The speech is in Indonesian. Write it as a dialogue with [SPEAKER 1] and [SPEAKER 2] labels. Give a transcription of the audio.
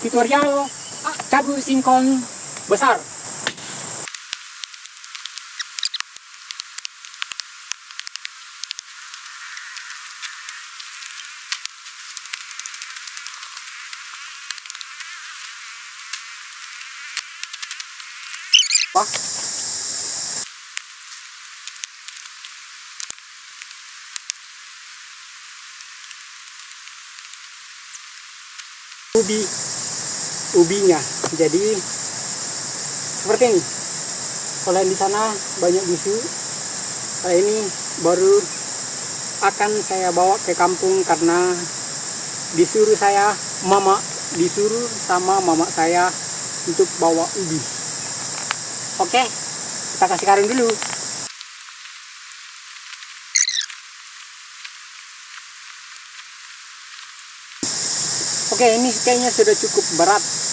[SPEAKER 1] Tutorial cabai singkong besar. Wah. Ubinya. Jadi seperti ini. Kalau di sana banyak bisu, ini baru akan saya bawa ke kampung karena disuruh sama mama saya untuk bawa ubi. Oke, kita kasih karung dulu. Oke, ini kayaknya sudah cukup berat.